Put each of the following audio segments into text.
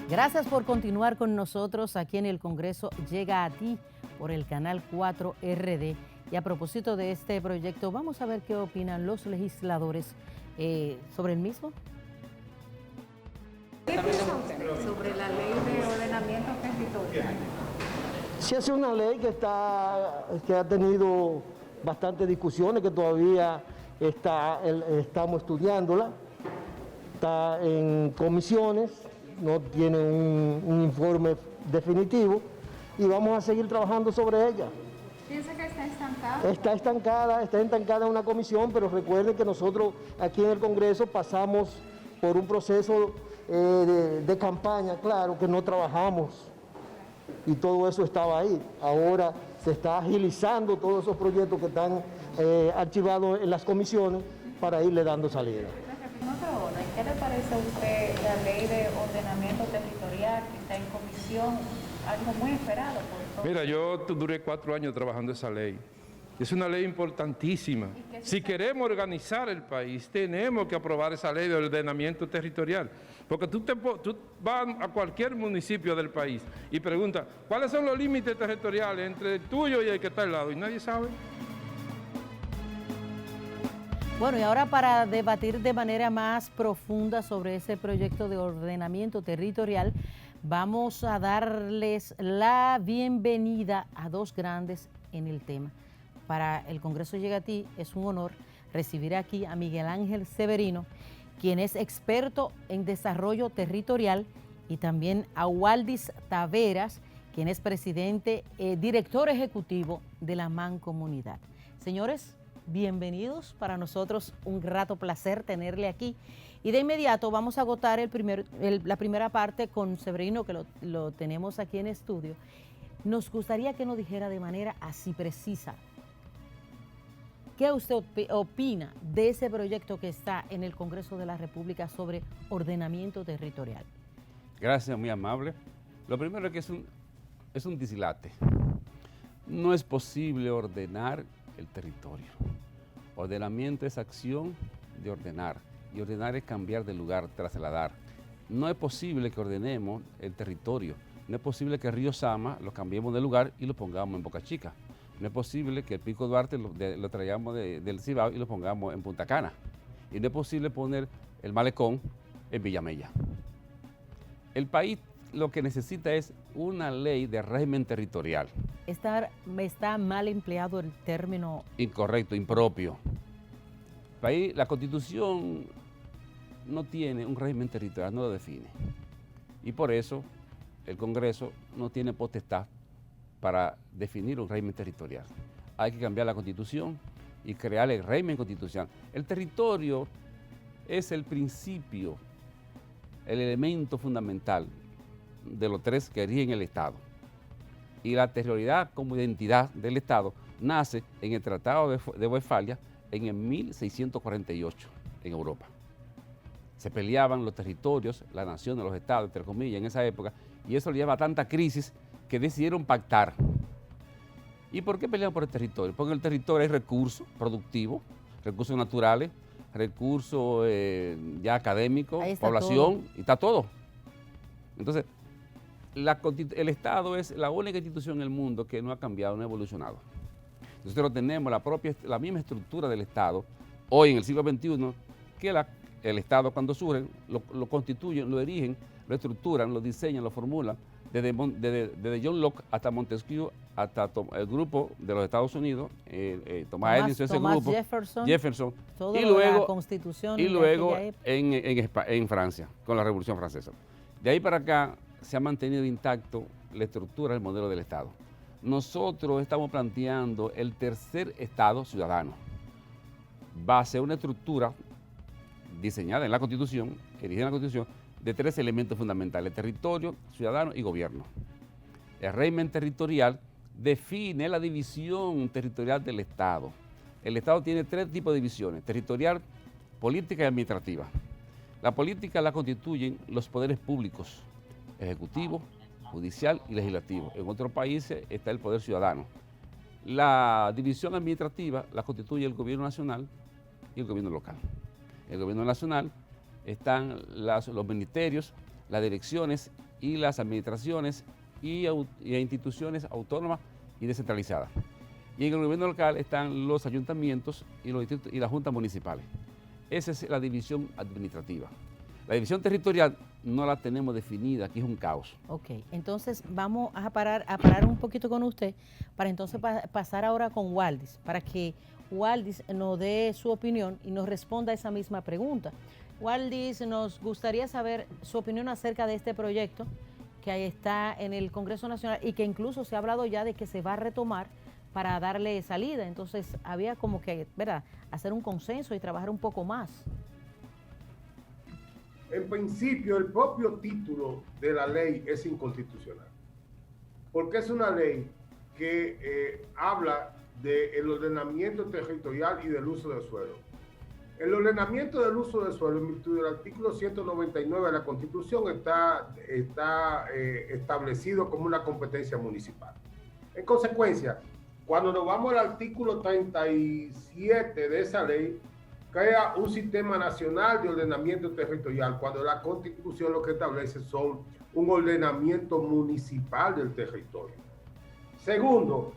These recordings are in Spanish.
Gracias por continuar con nosotros aquí en el Congreso Llega a ti por el canal 4 RD. Y a propósito de este proyecto, vamos a ver qué opinan los legisladores sobre el mismo. ¿Qué piensa usted sobre la ley de ordenamiento territorial? Sí, es una ley que ha tenido bastantes discusiones, que todavía estamos estudiándola, está en comisiones, no tiene un informe definitivo y vamos a seguir trabajando sobre ella. ¿Piensa que está estancada? Está estancada en una comisión, pero recuerden que nosotros aquí en el Congreso pasamos por un proceso de campaña, claro, que no trabajamos y todo eso estaba ahí. Ahora se está agilizando todos esos proyectos que están archivados en las comisiones para irle dando salida. ¿Qué le parece a usted la ley de ordenamiento territorial que está en comisión? Algo muy esperado por todos. Mira, yo duré 4 años trabajando esa ley. Es una ley importantísima. Si queremos organizar el país, tenemos que aprobar esa ley de ordenamiento territorial. Porque tú vas a cualquier municipio del país y preguntas, ¿cuáles son los límites territoriales entre el tuyo y el que está al lado? Y nadie sabe. Bueno, y ahora para debatir de manera más profunda sobre ese proyecto de ordenamiento territorial, vamos a darles la bienvenida a dos grandes en el tema. Para el Congreso Llega a ti es un honor recibir aquí a Miguel Ángel Severino, quien es experto en desarrollo territorial, y también a Waldis Taveras, quien es presidente, director ejecutivo de la Mancomunidad. Señores, bienvenidos. Para nosotros un grato placer tenerle aquí. Y de inmediato vamos a agotar la primera parte con Severino, que lo tenemos aquí en estudio. Nos gustaría que nos dijera de manera así precisa, ¿qué usted opina de ese proyecto que está en el Congreso de la República sobre ordenamiento territorial? Gracias, muy amable. Lo primero es que es un dislate. No es posible ordenar el territorio. Ordenamiento es acción de ordenar, y ordenar es cambiar de lugar, trasladar. No es posible que ordenemos el territorio. No es posible que el río Sama lo cambiemos de lugar y lo pongamos en Boca Chica. No es posible que el Pico Duarte lo traigamos del Cibao y lo pongamos en Punta Cana. Y no es posible poner el Malecón en Villamella. El país lo que necesita es una ley de régimen territorial. Está mal empleado el término. Incorrecto, impropio. La Constitución no tiene un régimen territorial, no lo define. Y por eso el Congreso no tiene potestad para definir un régimen territorial. Hay que cambiar la Constitución y crear el régimen constitucional. El territorio es el principio, el elemento fundamental de los tres que rigen el Estado. Y la territorialidad como identidad del Estado nace en el Tratado de Westfalia en el 1648 en Europa. Se peleaban los territorios, la nación de los estados, entre comillas, en esa época, y eso le lleva a tanta crisis que decidieron pactar. ¿Y por qué pelean por el territorio? Porque el territorio hay recursos productivos, recursos naturales, recursos ya académicos, población, todo. Y está todo. Entonces, el Estado es la única institución en el mundo que no ha cambiado, no ha evolucionado. Nosotros tenemos la misma estructura del Estado, hoy en el siglo XXI, que el Estado cuando surge, lo constituyen, lo erigen, lo estructuran, lo diseñan, lo formulan, desde John Locke hasta Montesquieu, hasta el grupo de los Estados Unidos, Thomas Edison, ese grupo, Jefferson, todo y luego, la Constitución y luego en Francia, con la Revolución Francesa. De ahí para acá se ha mantenido intacto la estructura del modelo del Estado. Nosotros estamos planteando el tercer Estado ciudadano. Va a ser una estructura diseñada en la Constitución, erigida en la Constitución, de 3 elementos fundamentales: territorio, ciudadano y gobierno. El régimen territorial define la división territorial del Estado. El Estado tiene 3 tipos de divisiones: territorial, política y administrativa. La política la constituyen los poderes públicos, ejecutivo, judicial y legislativo. En otros países está el poder ciudadano. La división administrativa la constituye el gobierno nacional y el gobierno local. El gobierno nacional están los ministerios, las direcciones y las administraciones y instituciones autónomas y descentralizadas. Y en el gobierno local están los ayuntamientos y los distritos y las juntas municipales. Esa es la división administrativa. La división territorial no la tenemos definida, aquí es un caos. Ok, entonces vamos a parar un poquito con usted para entonces pasar ahora con Waldis, para que Waldis nos dé su opinión y nos responda a esa misma pregunta. Waldis, nos gustaría saber su opinión acerca de este proyecto que ahí está en el Congreso Nacional y que incluso se ha hablado ya de que se va a retomar para darle salida. Entonces había como que, ¿verdad?, hacer un consenso y trabajar un poco más. En principio, el propio título de la ley es inconstitucional, porque es una ley que habla del ordenamiento territorial y del uso del suelo. El ordenamiento del uso del suelo, en virtud del artículo 199 de la Constitución, está establecido como una competencia municipal. En consecuencia, cuando nos vamos al artículo 37 de esa ley, crea un sistema nacional de ordenamiento territorial, cuando la Constitución lo que establece son un ordenamiento municipal del territorio. Segundo,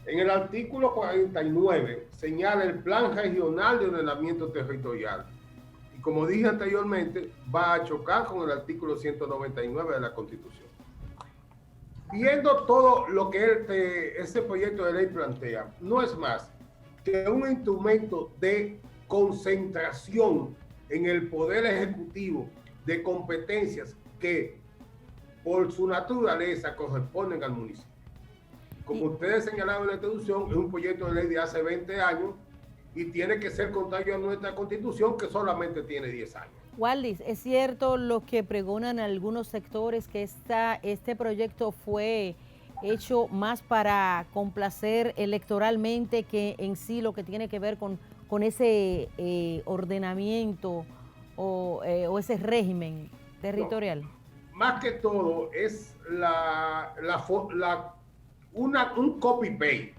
en el artículo 49 señala el Plan Regional de Ordenamiento Territorial. Y como dije anteriormente, va a chocar con el artículo 199 de la Constitución. Viendo todo lo que este proyecto de ley plantea, no es más que un instrumento de concentración en el poder ejecutivo de competencias que por su naturaleza corresponden al municipio. Como ustedes señalaron en la introducción, es un proyecto de ley de hace 20 años y tiene que ser contrario a nuestra Constitución, que solamente tiene 10 años. Waldis, ¿es cierto lo que pregonan algunos sectores, que este proyecto fue hecho más para complacer electoralmente que en sí lo que tiene que ver con ese ordenamiento o ese régimen territorial? No, más que todo es un copy-paste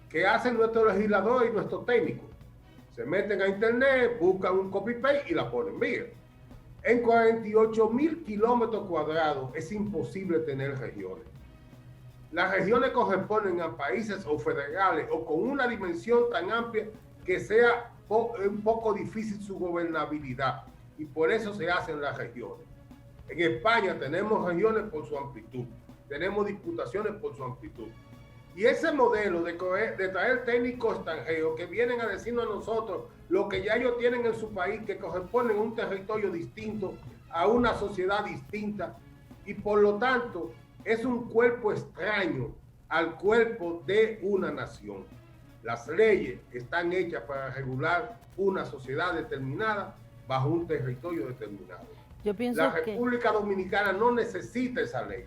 que hacen nuestros legisladores y nuestros técnicos. Se meten a internet, buscan un copy-paste y la ponen. Bien, en 48,000 kilómetros cuadrados es imposible tener regiones. Las regiones corresponden a países o federales o con una dimensión tan amplia que sea un poco difícil su gobernabilidad, y por eso se hacen las regiones. En España tenemos regiones por su amplitud, tenemos diputaciones por su amplitud. Y ese modelo de traer técnicos extranjeros que vienen a decirnos a nosotros lo que ya ellos tienen en su país, que corresponden a un territorio distinto, a una sociedad distinta, y por lo tanto es un cuerpo extraño al cuerpo de una nación. Las leyes están hechas para regular una sociedad determinada bajo un territorio determinado. Yo pienso La República Dominicana no necesita esa ley.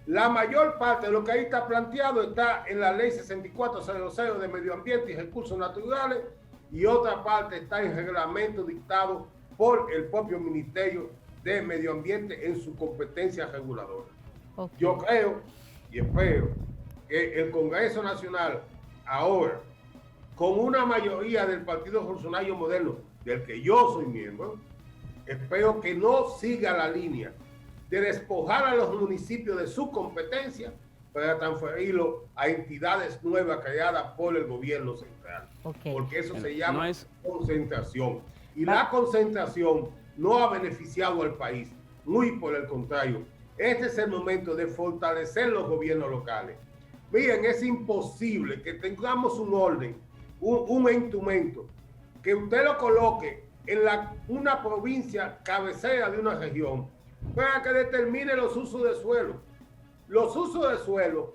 La mayor parte de lo que ahí está planteado está en la ley 6400 de Medio Ambiente y Recursos Naturales, y otra parte está en reglamento dictado por el propio Ministerio de Medio Ambiente en su competencia reguladora. Okay. Yo creo y espero que el Congreso Nacional ahora, con una mayoría del Partido Revolucionario Moderno, del que yo soy miembro, espero que no siga la línea de despojar a los municipios de su competencia para transferirlo a entidades nuevas creadas por el gobierno central. Okay. Porque eso se llama concentración. Y la concentración no ha beneficiado al país, muy por el contrario. Este es el momento de fortalecer los gobiernos locales. Miren, es imposible que tengamos un orden, un instrumento, que usted lo coloque en una provincia cabecera de una región, para que determine los usos de suelo. Los usos de suelo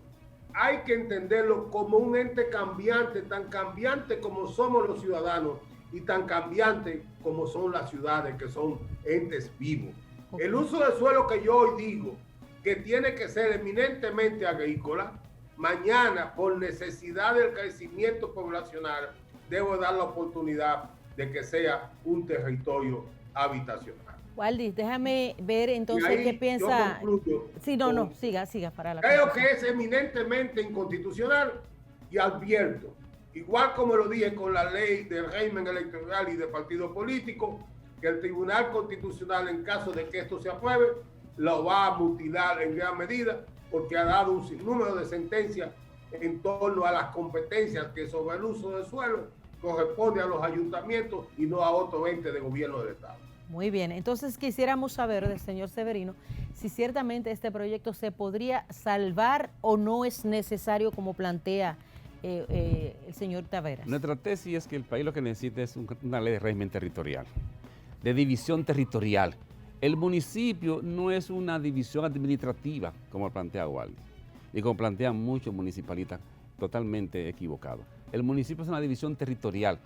hay que entenderlo como un ente cambiante, tan cambiante como somos los ciudadanos y tan cambiante como son las ciudades, que son entes vivos. Okay. El uso de suelo que yo hoy digo que tiene que ser eminentemente agrícola, mañana por necesidad del crecimiento poblacional debo dar la oportunidad de que sea un territorio habitacional. Waldis, déjame ver entonces qué piensa. Sí, no, siga para la creo que es eminentemente inconstitucional y advierto, igual como lo dije con la ley del régimen electoral y de partido político, que el Tribunal Constitucional, en caso de que esto se apruebe, lo va a mutilar en gran medida porque ha dado un sinnúmero de sentencias en torno a las competencias que sobre el uso del suelo corresponde a los ayuntamientos y no a otro ente de gobierno del Estado. Muy bien, entonces quisiéramos saber del señor Severino si ciertamente este proyecto se podría salvar o no es necesario como plantea el señor Taveras. Nuestra tesis es que el país lo que necesita es una ley de régimen territorial, de división territorial. El municipio no es una división administrativa como plantea Waldi y como plantean muchos municipalistas totalmente equivocados. El municipio es una división territorial.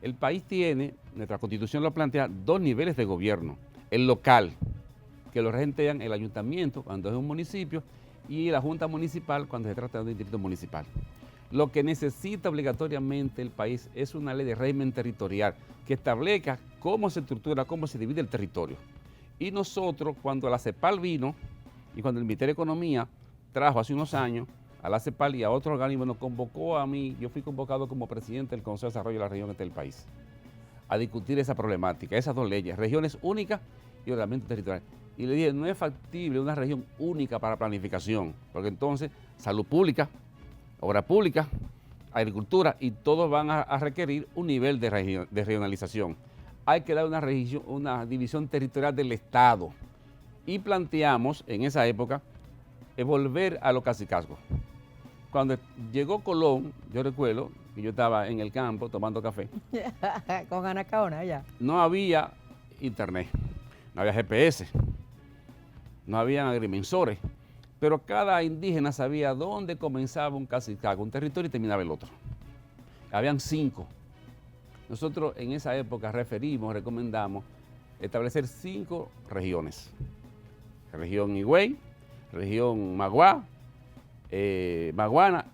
El país tiene, nuestra constitución lo plantea, 2 niveles de gobierno. El local, que lo regentean el ayuntamiento cuando es un municipio, y la junta municipal cuando se trata de un distrito municipal. Lo que necesita obligatoriamente el país es una ley de régimen territorial que establezca cómo se estructura, cómo se divide el territorio. Y nosotros, cuando la CEPAL vino y cuando el Ministerio de Economía trajo hace unos años a la CEPAL y a otro organismo, nos convocó a mí, yo fui convocado como presidente del Consejo de Desarrollo de la Región del país, a discutir esa problemática, esas 2 leyes, regiones únicas y ordenamiento territorial. Y le dije, no es factible una región única para planificación, porque entonces salud pública, obra pública, agricultura, y todos van a requerir un nivel de regionalización. Hay que dar una división territorial del Estado. Y planteamos en esa época volver a los cacicazgos. Cuando llegó Colón, yo recuerdo que yo estaba en el campo tomando café. Con Anacaona, ya. No había internet, no había GPS, no había agrimensores, pero cada indígena sabía dónde comenzaba un cacicazgo, un territorio, y terminaba el otro. Habían 5. Nosotros en esa época recomendamos establecer 5 regiones. Región Higüey, región Maguá, Maguana,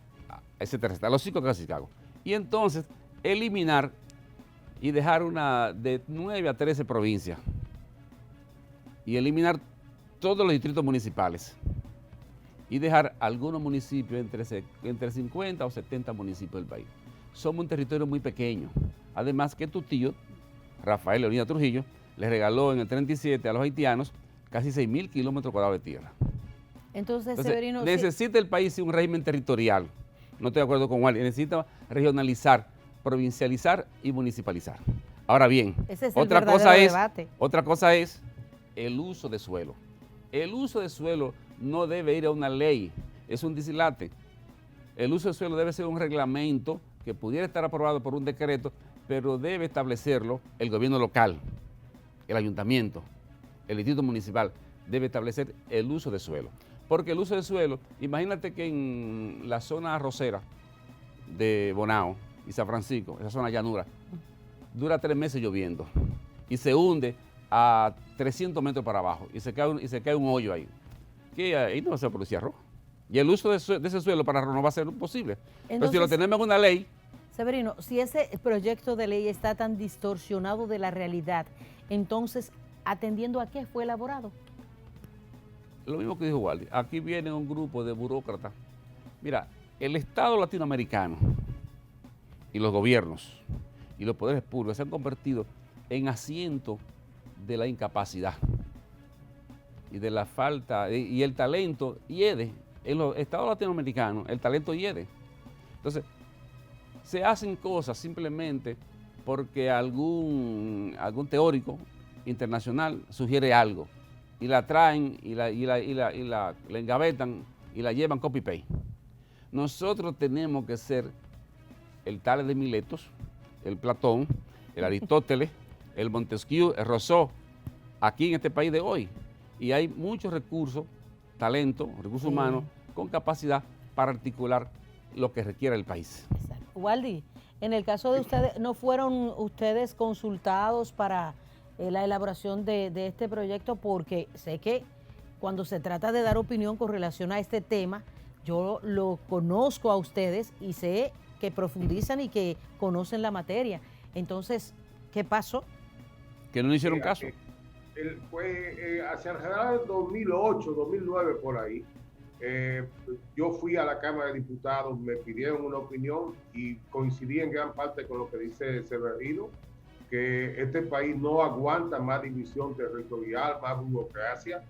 etcétera, etcétera, los 5 cacicazgos. Y entonces eliminar y dejar una de 9 a 13 provincias y eliminar todos los distritos municipales y dejar algunos municipios entre 50 o 70 municipios del país. Somos un territorio muy pequeño. Además que tu tío, Rafael Leonidas Trujillo, le regaló en el 37 a los haitianos casi 6.000 kilómetros cuadrados de tierra. Entonces, Severino, necesita el país un régimen territorial. No estoy de acuerdo con Waldi. Necesita regionalizar, provincializar y municipalizar. Ahora bien, ese es otra cosa es el uso de suelo. El uso de suelo no debe ir a una ley, es un dislate. El uso de suelo debe ser un reglamento que pudiera estar aprobado por un decreto, pero debe establecerlo el gobierno local, el ayuntamiento, el distrito municipal, debe establecer el uso de suelo. Porque el uso de suelo, imagínate que en la zona arrocera de Bonao y San Francisco, esa zona llanura, dura 3 meses lloviendo y se hunde a 300 metros para abajo y se cae un hoyo ahí. Que ahí no se produce arroz. Y el uso de ese suelo para arroz no va a ser posible. Entonces, pero si lo tenemos en una ley... Severino, si ese proyecto de ley está tan distorsionado de la realidad, entonces, ¿atendiendo a qué fue elaborado? Lo mismo que dijo Waldi, aquí viene un grupo de burócratas. Mira, el Estado latinoamericano y los gobiernos y los poderes públicos se han convertido en asiento de la incapacidad y de la falta, y el talento hiede. En los estados latinoamericanos el talento hiede. Entonces, se hacen cosas simplemente porque algún teórico internacional sugiere algo y la traen y la engavetan y la llevan copy-paste. Nosotros tenemos que ser el Tales de Miletos, el Platón, el Aristóteles, el Montesquieu, el Rousseau, aquí en este país de hoy. Y hay muchos recursos, talento, recursos humanos, con capacidad para articular lo que requiere el país. Exacto. Waldi, en el caso de ustedes, ¿no fueron ustedes consultados para la elaboración de este proyecto? Porque sé que cuando se trata de dar opinión con relación a este tema, yo lo conozco a ustedes y sé que profundizan y que conocen la materia. Entonces, ¿qué pasó? Que no le hicieron caso. Fue hacia alrededor del 2008, 2009 por ahí. Yo fui a la Cámara de Diputados, me pidieron una opinión y coincidí en gran parte con lo que dice Severino, que este país no aguanta más división territorial, más burocracia,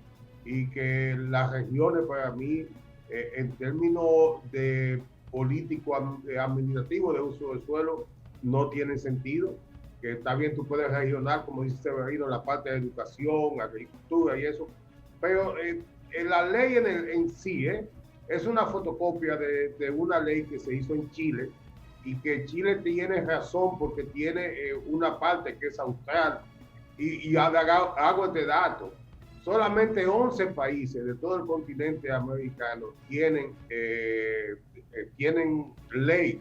y que las regiones para mí, en términos de político administrativo de uso del suelo, no tienen sentido. Que está bien, tú puedes regionar, como dice Severino, la parte de educación, agricultura y eso, pero la ley en sí es una fotocopia de una ley que se hizo en Chile, y que Chile tiene razón porque tiene una parte que es austral, y hago este dato, solamente 11 países de todo el continente americano tienen ley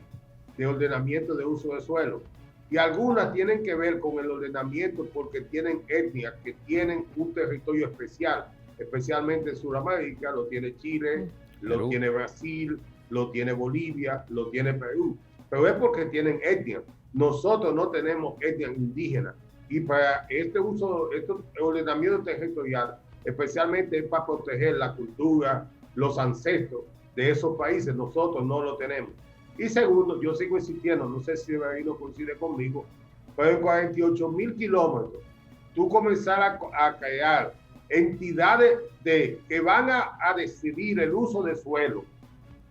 de ordenamiento de uso de suelo, y algunas tienen que ver con el ordenamiento porque tienen etnias que tienen un territorio especial, especialmente en Sudamérica. Lo tiene Chile, lo tiene Brasil, lo tiene Bolivia, lo tiene Perú, pero es porque tienen etnias. Nosotros no tenemos etnias indígenas, y para este ordenamiento territorial, especialmente es para proteger la cultura, los ancestros de esos países. Nosotros no lo tenemos. Y segundo, yo sigo insistiendo, no sé si Severino coincide conmigo, pero en 48,000 kilómetros, tú comenzar a crear entidades que van a decidir el uso de suelo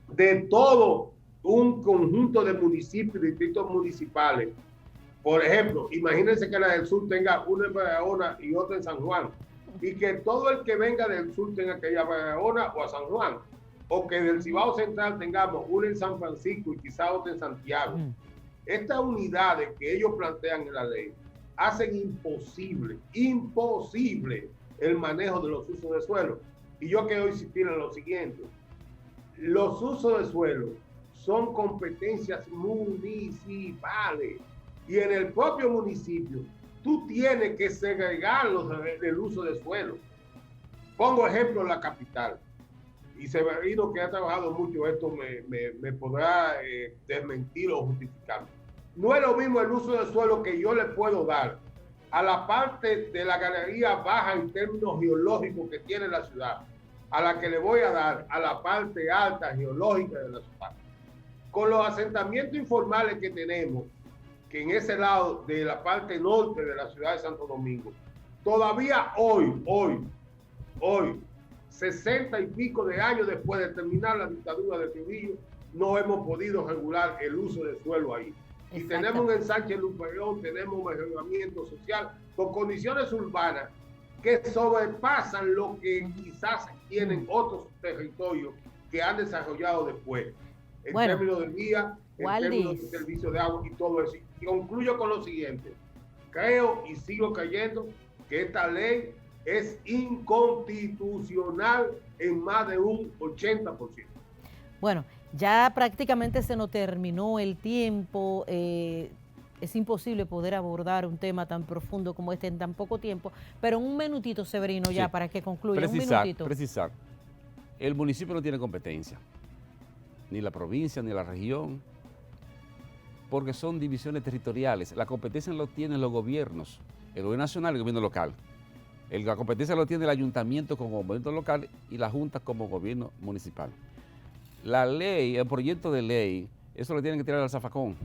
de todo un conjunto de municipios, distritos municipales. Por ejemplo, imagínense que la del sur tenga una en Barahona y otra en San Juan, y que todo el que venga del sur tenga que ir a Barahona o a San Juan, o que del Cibao Central tengamos una en San Francisco y quizá otra en Santiago. Estas unidades que ellos plantean en la ley hacen imposible el manejo de los usos de suelo. Y yo quiero insistir en lo siguiente: los usos de suelo son competencias municipales, y en el propio municipio tú tienes que segregarlos del uso de suelo. Pongo ejemplo la capital, y Severino, que ha trabajado mucho esto, me podrá desmentir o justificar. No es lo mismo el uso de suelo que yo le puedo dar a la parte de la galería baja en términos geológicos que tiene la ciudad, a la que le voy a dar a la parte alta geológica de la ciudad. Con los asentamientos informales que tenemos, que en ese lado de la parte norte de la ciudad de Santo Domingo, todavía hoy, 60 y pico de años después de terminar la dictadura de Trujillo, no hemos podido regular el uso del suelo ahí. Y tenemos un ensanche Luperón, tenemos un mejoramiento social con condiciones urbanas que sobrepasan lo que quizás tienen otros territorios que han desarrollado después, en términos de vía, en términos de servicio de agua y todo eso. Y concluyo con lo siguiente: creo y sigo creyendo que esta ley es inconstitucional en más de un 80%. Bueno, ya prácticamente se nos terminó el tiempo. Es imposible poder abordar un tema tan profundo como este en tan poco tiempo, pero en un minutito, Severino, ya para que concluya. Precisar. El municipio no tiene competencia, ni la provincia, ni la región, porque son divisiones territoriales. La competencia lo tienen los gobiernos, el gobierno nacional y el gobierno local. La competencia lo tiene el ayuntamiento como gobierno local y la junta como gobierno municipal. La ley, el proyecto de ley, eso lo tienen que tirar al zafacón.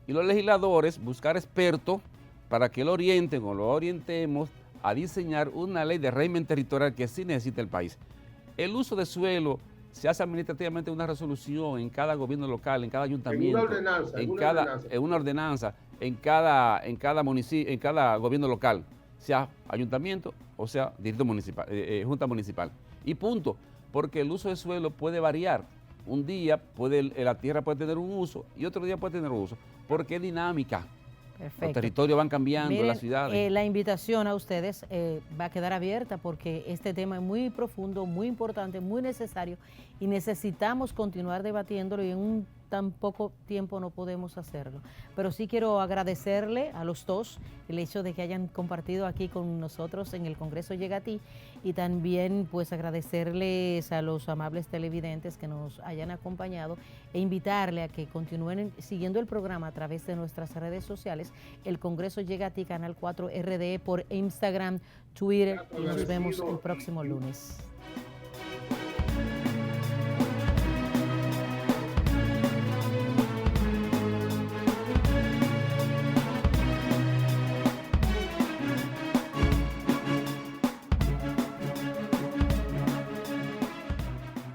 Y los legisladores buscar expertos para que lo orienten o lo orientemos a diseñar una ley de régimen territorial que sí necesita el país. El uso de suelo se hace administrativamente una resolución en cada gobierno local, en cada ayuntamiento, en una ordenanza, en cada municipio, en cada gobierno local, sea ayuntamiento o sea distrito municipal, junta municipal. Y punto, porque el uso de suelo puede variar. Un día la tierra puede tener un uso y otro día puede tener un uso, porque es dinámica. Perfecto. Los territorios van cambiando. Miren, las ciudades. La invitación a ustedes va a quedar abierta porque este tema es muy profundo, muy importante, muy necesario y necesitamos continuar debatiéndolo, y en un tan poco tiempo no podemos hacerlo. Pero sí quiero agradecerle a los dos el hecho de que hayan compartido aquí con nosotros en el Congreso Llega a Ti, y también pues agradecerles a los amables televidentes que nos hayan acompañado e invitarle a que continúen siguiendo el programa a través de nuestras redes sociales, el Congreso Llega a Ti, Canal 4 RD, por Instagram, Twitter, y nos vemos el próximo lunes.